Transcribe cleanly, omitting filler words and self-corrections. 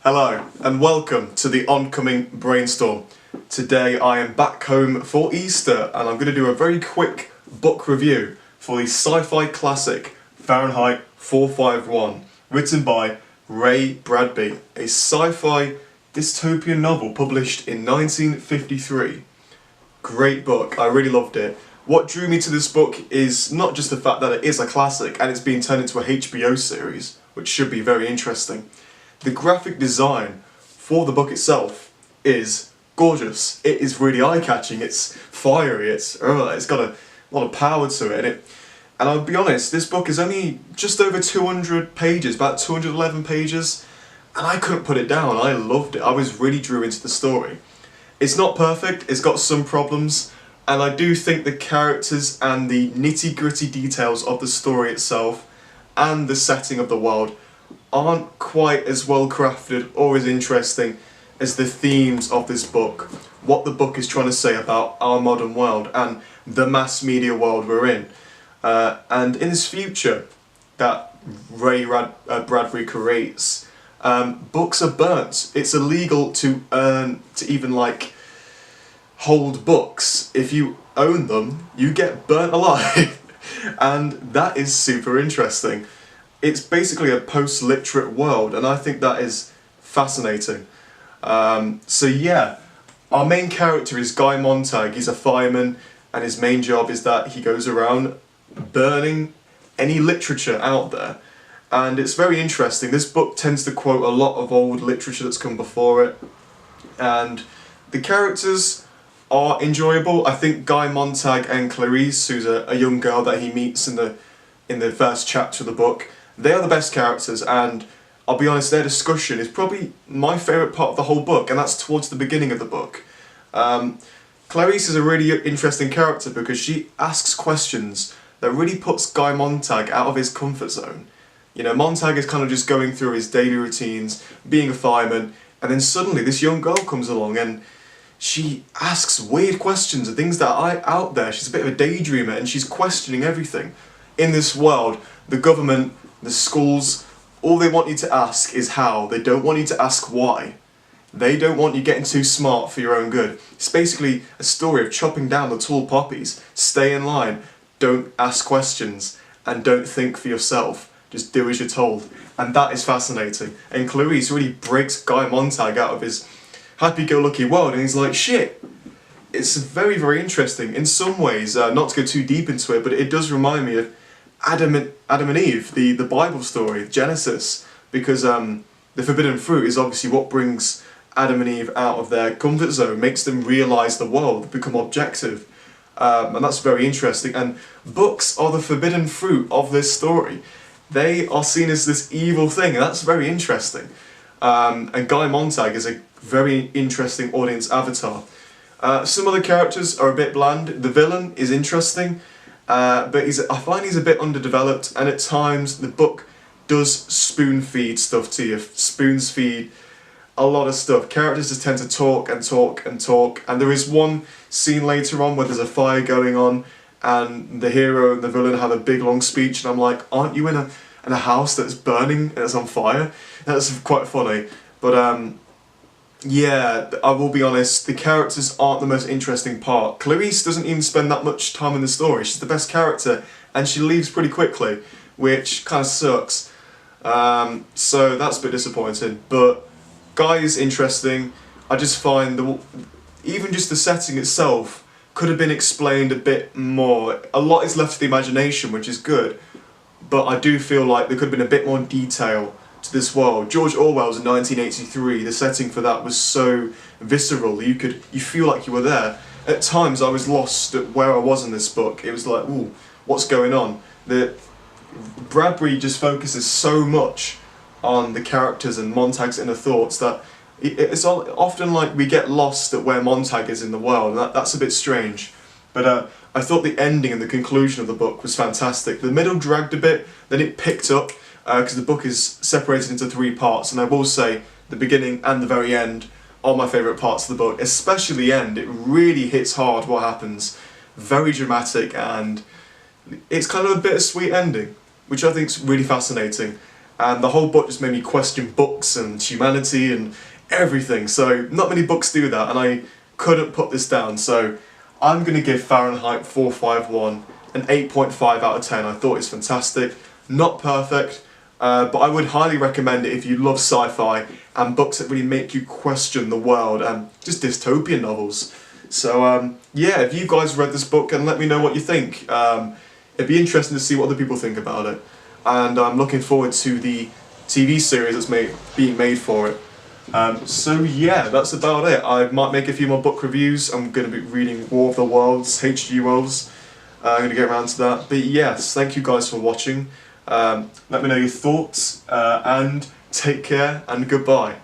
Hello and welcome to the oncoming brainstorm. Today I am back home for Easter and I'm going to do a very quick book review for the sci-fi classic Fahrenheit 451, written by Ray Bradbury, a sci-fi dystopian novel published in 1953. Great book, I really loved it. What drew me to this book is not just the fact that it is a classic and it's being turned into a HBO series, which should be very interesting. The graphic design for the book itself is gorgeous. It is really eye-catching, it's fiery, it's got a lot of power to it. And I'll be honest, this book is only just over 200 pages, about 211 pages, and I couldn't put it down. I loved it. I was really drew into the story. It's not perfect, it's got some problems, and I do think the characters and the nitty-gritty details of the story itself and the setting of the world aren't quite as well crafted or as interesting as the themes of this book, what the book is trying to say about our modern world and the mass media world we're in. And in this future that Ray Bradbury creates, books are burnt. It's illegal to even hold books. If you own them, you get burnt alive. And that is super interesting. It's basically a post-literate world, and I think that is fascinating. So yeah, our main character is Guy Montag. He's a fireman, and his main job is that he goes around burning any literature out there. And it's very interesting. This book tends to quote a lot of old literature that's come before it, and the characters are enjoyable. I think Guy Montag and Clarice, who's a young girl that he meets in the first chapter of the book, they are the best characters, and I'll be honest, their discussion is probably my favourite part of the whole book, and that's towards the beginning of the book. Clarice is a really interesting character because she asks questions that really puts Guy Montag out of his comfort zone. You know, Montag is kind of just going through his daily routines, being a fireman, and then suddenly this young girl comes along and she asks weird questions and things that are out there. She's a bit of a daydreamer and she's questioning everything. In this world, the government, the schools, all they want you to ask is how. They don't want you to ask why. They don't want you getting too smart for your own good. It's basically a story of chopping down the tall poppies. Stay in line, don't ask questions, and don't think for yourself. Just do as you're told. And that is fascinating. And Clarice really breaks Guy Montag out of his happy-go-lucky world, and he's like, shit. It's very, very interesting. In some ways, not to go too deep into it, but it does remind me of Adam and Eve, the Bible story, Genesis, because the forbidden fruit is obviously what brings Adam and Eve out of their comfort zone, makes them realise the world, become objective, and that's very interesting. And books are the forbidden fruit of this story. They are seen as this evil thing, and that's very interesting. And Guy Montag is a very interesting audience avatar. Some other characters are a bit bland. The villain is interesting, but I find he's a bit underdeveloped, and at times the book does spoon feed stuff to you, spoons feed a lot of stuff. Characters just tend to talk and talk and talk, and there is one scene later on where there's a fire going on and the hero and the villain have a big long speech, and I'm like, aren't you in a house that's burning and it's on fire? That's quite funny. But yeah, I will be honest, the characters aren't the most interesting part. Clarice doesn't even spend that much time in the story. She's the best character, and she leaves pretty quickly, which kind of sucks. So that's a bit disappointing. But Guy is interesting. I just find even just the setting itself could have been explained a bit more. A lot is left to the imagination, which is good, but I do feel like there could have been a bit more detail to this world. George Orwell's 1983, the setting for that was so visceral. You feel like you were there. At times I was lost at where I was in this book. It was like, ooh, what's going on? Bradbury just focuses so much on the characters and Montag's inner thoughts that it's often like we get lost at where Montag is in the world, and that's a bit strange. But I thought the ending and the conclusion of the book was fantastic. The middle dragged a bit, then it picked up, because the book is separated into 3 parts, and I will say the beginning and the very end are my favourite parts of the book, especially the end. It really hits hard what happens, very dramatic, and it's kind of a bittersweet ending, which I think is really fascinating. and the whole book just made me question books and humanity and everything. So not many books do that, and I couldn't put this down. So I'm going to give Fahrenheit 451 an 8.5 out of 10. I thought it's fantastic. Not perfect, but I would highly recommend it if you love sci-fi and books that really make you question the world and just dystopian novels. So yeah, if you guys read this book, and let me know what you think. It'd be interesting to see what other people think about it. And I'm looking forward to the TV series that's being made for it. So yeah, that's about it. I might make a few more book reviews. I'm going to be reading War of the Worlds, H.G. Wells. I'm going to get around to that. But yes, thank you guys for watching. Let me know your thoughts, and take care, and goodbye.